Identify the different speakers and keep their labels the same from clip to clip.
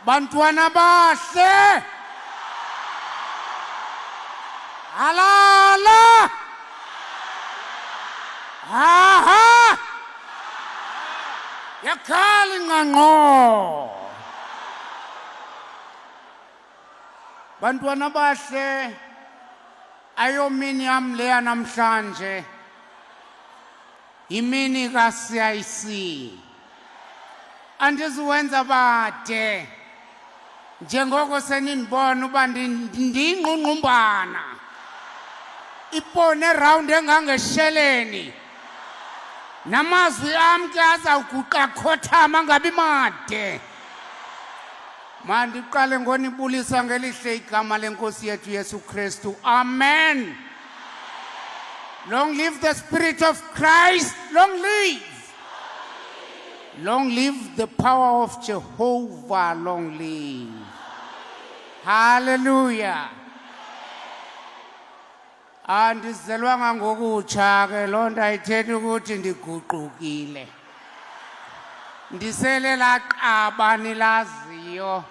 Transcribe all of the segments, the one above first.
Speaker 1: Bantwana bahle. Halala. Aha. Yakhala ngqo. Bantwana bahle. Ayomini yam leya namhlanje. Imini kaCIC. Andizuwenza bade. Njengoko senindibona uba ndingqungqumbana. Ipone round engangesheleni. Namazwi am ke azawuguqa khothama ngabi made. Mandiqale ngonibulisa ngelihle igama lenkosi yethu Yesu Kristu. Amen. Long live the Spirit of Christ. Long live. Long live the power of Jehovah. Long live. Hallelujah. Andizelwanga ngokutsha ke loo nto ayithethi ukuthi ndiguqukile. Ndisele laa qaba nilaziyo.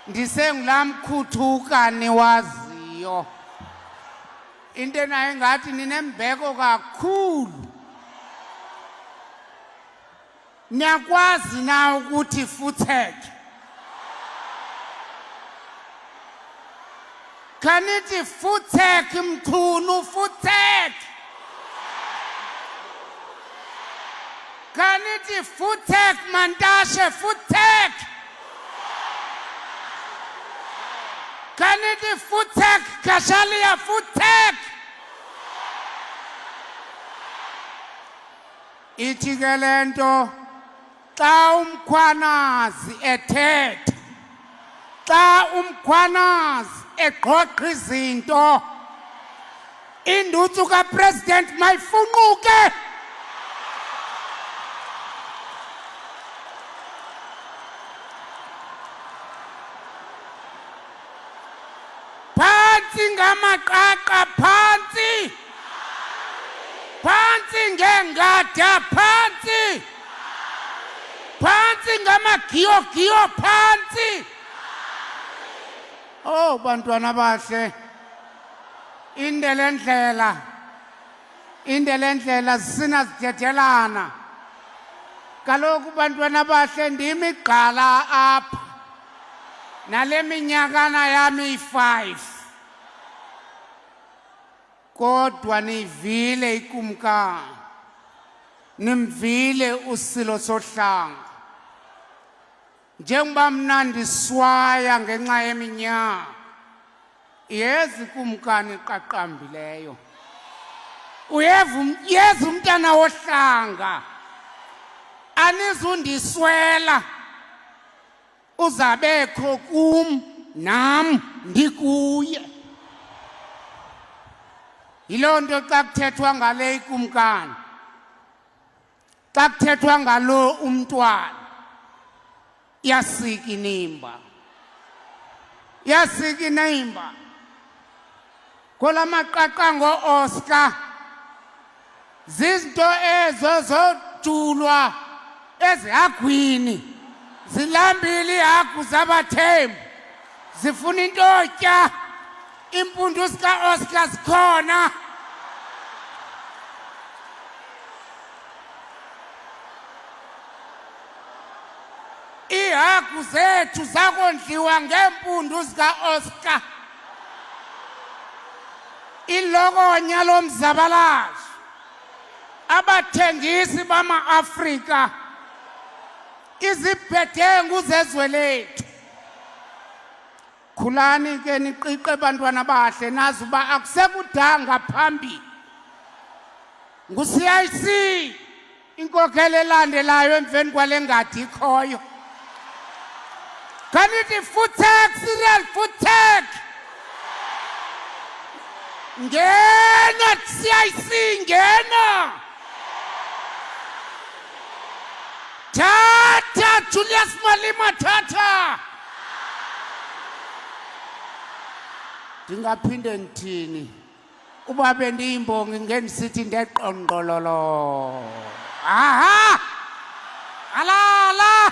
Speaker 1: Ndisengulaa mkhuthuka niwaziyo. Into enayo ngathi ninembeko kakhulu. Niyakwazi na ukuthi futheke? Kanithi futheke mchunu futheke. Kanithi futheke Mantashe futheke. Kanithi futheke Kashalia futheke. Ithi ke lento xa umkhwanazi ethetha. Xa umkhwanazi egqogqa izinto. Induthu kaPresident mayifunquke. Phansi ngamaqaqa phansi. Phansi ngengada phansi. Phansi ngamagiyo phansi. Oh bantwana bahle. Indlela sisina sithethelana. Kaloku bantwana bahle ndimi igqala apha. Nale minyakana yami 5. Kodwa nivile ikumkani. Nimvile uSilo Sohlanga. Njengoba mna ndiswaya ngenxa yeminyaka. Yezi kumkani qaqambileyo. Yezi umntana wohlanga. Anizundiswela. Uzabekho kum nam ndikuye. Yiloo nto xa kuthethwa ngale ikumkani. Xa kuthethwa ngalo umntwana. Yasika inimba. Yasika inimba. Kolamaqaqa ngo-Oscar. Zizinto ezo zojulwa ezihagwini. Zilambile ihagu zabathembu. Zifuna into otya. Impundu zika-Oscar zikhona. Ihagu zethu zakondliwa ngeempundu zika-Oscar. Ilokonya lomzabalazo. Abathengisi bama-Afrika. Izibhedengu zezwe lethu. Khulani ke niqiqe bantwana bahle nazi uba akusekudanga phambili. NguCIC inkokhelo elandelayo emveni kwale ngadi ikhoyo. Kanithi futheke Cyril futheke. Ngena CIC ngena. Tata Julius Malema tata. Ndingaphinde ndithini uba bendiyimbongi ngendisithi ndeqongqololo. Aha! Alala!